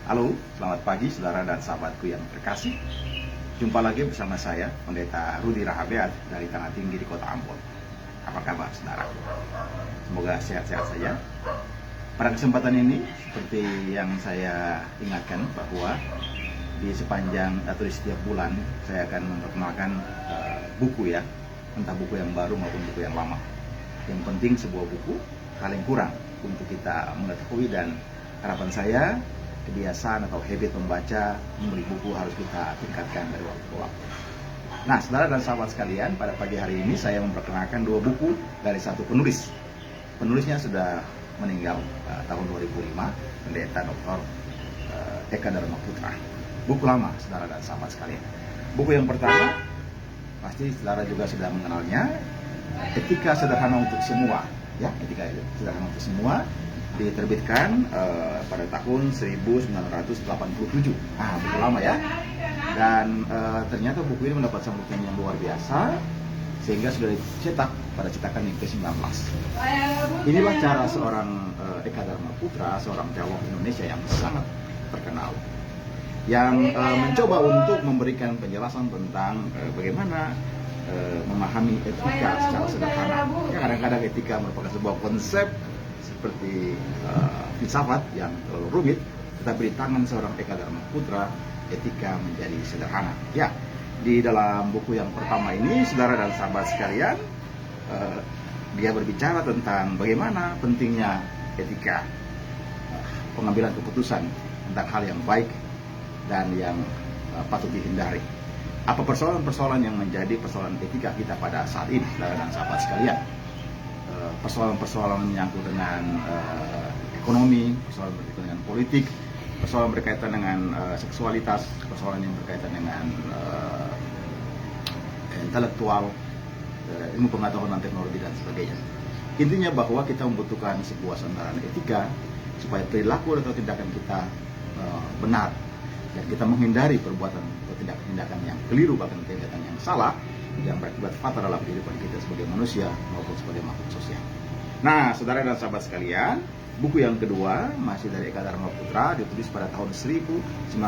Halo, selamat pagi saudara dan sahabatku yang terkasih. Jumpa lagi bersama saya, Pendeta Rudi Rahabeat dari Tanah Tinggi di Kota Ambon. Apa kabar saudara? Semoga sehat-sehat saja. Pada kesempatan ini, seperti yang saya ingatkan bahwa di sepanjang atau di setiap bulan saya akan memperkenalkan buku ya, entah buku yang baru maupun buku yang lama. Yang penting sebuah buku paling kurang untuk kita mengetahui, dan harapan saya kebiasaan atau habit membaca, membeli buku harus kita tingkatkan dari waktu ke waktu. Nah, saudara dan sahabat sekalian, pada pagi hari ini saya memperkenalkan dua buku dari satu penulis. Penulisnya sudah meninggal tahun 2005, Pendeta Dr. Eka Dharma Putra. Buku lama, saudara dan sahabat sekalian. Buku yang pertama, pasti saudara juga sudah mengenalnya, Etika Sederhana untuk Semua. Ya, Etika Sederhana untuk Semua, diterbitkan pada tahun 1987. Buku lama ya. Dan ternyata buku ini mendapat sambutan yang luar biasa, sehingga sudah dicetak pada cetakan yang ke-19. Inilah cara seorang Eka Dharma Putra, seorang teolog Indonesia yang sangat terkenal, yang mencoba untuk memberikan penjelasan tentang bagaimana memahami etika secara sederhana. Ya, kadang-kadang etika merupakan sebuah konsep seperti filsafat yang terlalu rumit, tetapi di tangan seorang Eka Dharma Putra, etika menjadi sederhana. Ya, di dalam buku yang pertama ini, saudara dan sahabat sekalian, dia berbicara tentang bagaimana pentingnya etika, pengambilan keputusan tentang hal yang baik dan yang patut dihindari. Apa persoalan-persoalan yang menjadi persoalan etika kita pada saat ini, saudara dan sahabat sekalian? Persoalan-persoalan menyangkut dengan ekonomi, persoalan berkaitan dengan politik, persoalan berkaitan dengan seksualitas, persoalan yang berkaitan dengan intelektual, ilmu pengetahuan dan teknologi dan sebagainya. Intinya bahwa kita membutuhkan sebuah sandaran etika supaya perilaku atau tindakan kita benar, dan kita menghindari perbuatan atau tindakan yang keliru, bahkan tindakan yang salah yang berakibat fatal dalam kehidupan kita sebagai manusia maupun sebagai makhluk sosial. Nah, saudara dan sahabat sekalian, buku yang kedua masih dari Eka Dharma Putra, ditulis pada tahun 1990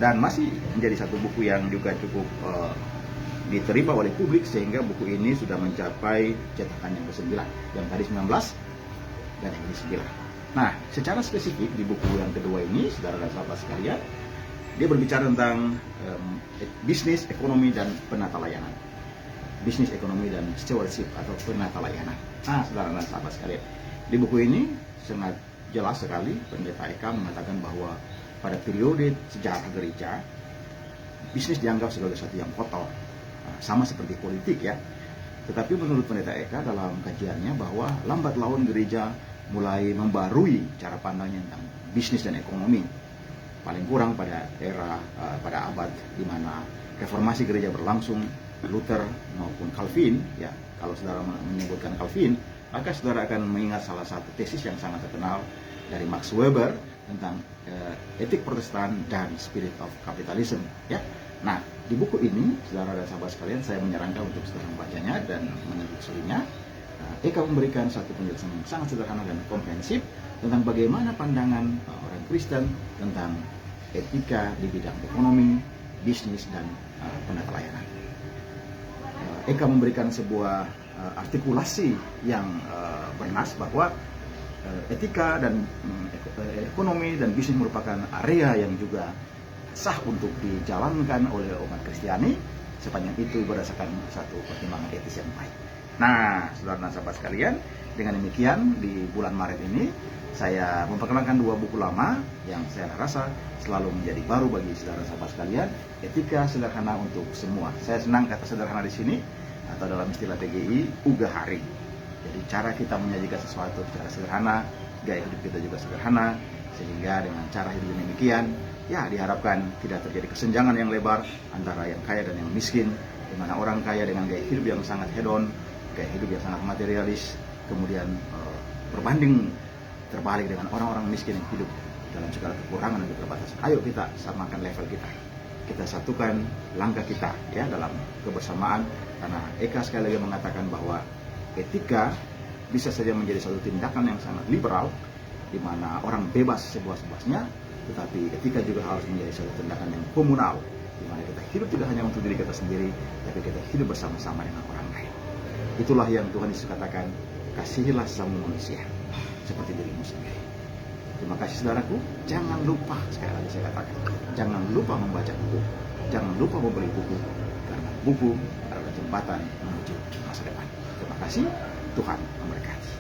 dan masih menjadi satu buku yang juga cukup diterima oleh publik, sehingga buku ini sudah mencapai cetakan yang ke-9, yang tadi 19 dan yang ini 9. Nah, secara spesifik di buku yang kedua ini, saudara dan sahabat sekalian, dia berbicara tentang bisnis, ekonomi, dan penata layanan. Bisnis, ekonomi, dan stewardship atau penata layanan. Nah, saudara dan sahabat sekalian, di buku ini sangat jelas sekali Pendeta Eka mengatakan bahwa pada periode sejarah gereja, bisnis dianggap sebagai sesuatu yang kotor, sama seperti politik ya. Tetapi menurut Pendeta Eka dalam kajiannya bahwa lambat laun gereja mulai membarui cara pandangnya tentang bisnis dan ekonomi. Paling kurang pada era pada abad di mana reformasi gereja berlangsung, Luther maupun Calvin ya. Kalau saudara menyebutkan Calvin, maka saudara akan mengingat salah satu tesis yang sangat terkenal dari Max Weber tentang etik Protestan dan spirit of capitalism ya. Nah, di buku ini, saudara dan sahabat sekalian, saya menyarankan untuk saudara membacanya dan menelusurinya. Eka memberikan satu penjelasan yang sangat sederhana dan komprehensif tentang bagaimana pandangan orang Kristen tentang etika di bidang ekonomi, bisnis, dan penata layanan. Eka memberikan sebuah artikulasi yang bernas bahwa etika dan ekonomi dan bisnis merupakan area yang juga sah untuk dijalankan oleh umat Kristiani sepanjang itu berdasarkan satu pertimbangan etis yang baik. Nah, saudara dan sahabat sekalian, dengan demikian di bulan Maret ini saya memperkenalkan dua buku lama yang saya rasa selalu menjadi baru bagi saudara dan sahabat sekalian, Etika Sederhana untuk Semua. Saya senang kata sederhana di sini, atau dalam istilah PGI, ugahari. Jadi cara kita menyajikan sesuatu secara sederhana, gaya hidup kita juga sederhana, sehingga dengan cara hidup demikian, ya diharapkan tidak terjadi kesenjangan yang lebar antara yang kaya dan yang miskin, di mana orang kaya dengan gaya hidup yang sangat hedon, gaya hidup yang sangat materialis, kemudian berbanding terbalik dengan orang-orang miskin yang hidup dalam segala kekurangan dan keterbatasan. Ayo kita samakan level kita, kita satukan langkah kita ya dalam kebersamaan, karena Eka sekali lagi mengatakan bahwa etika bisa saja menjadi satu tindakan yang sangat liberal, di mana orang bebas sebuah-sebuahnya, tetapi ketika juga harus menjadi suatu tindakan yang komunal, di mana kita hidup tidak hanya untuk diri kita sendiri, tapi kita hidup bersama-sama dengan orang lain. Itulah yang Tuhan Yesus katakan, kasihilah sesama manusia seperti dirimu sendiri. Terima kasih saudaraku, jangan lupa, sekali lagi saya katakan, jangan lupa membaca buku, jangan lupa membeli buku, karena buku adalah jembatan menuju masa depan. Terima kasih, Tuhan memberkati.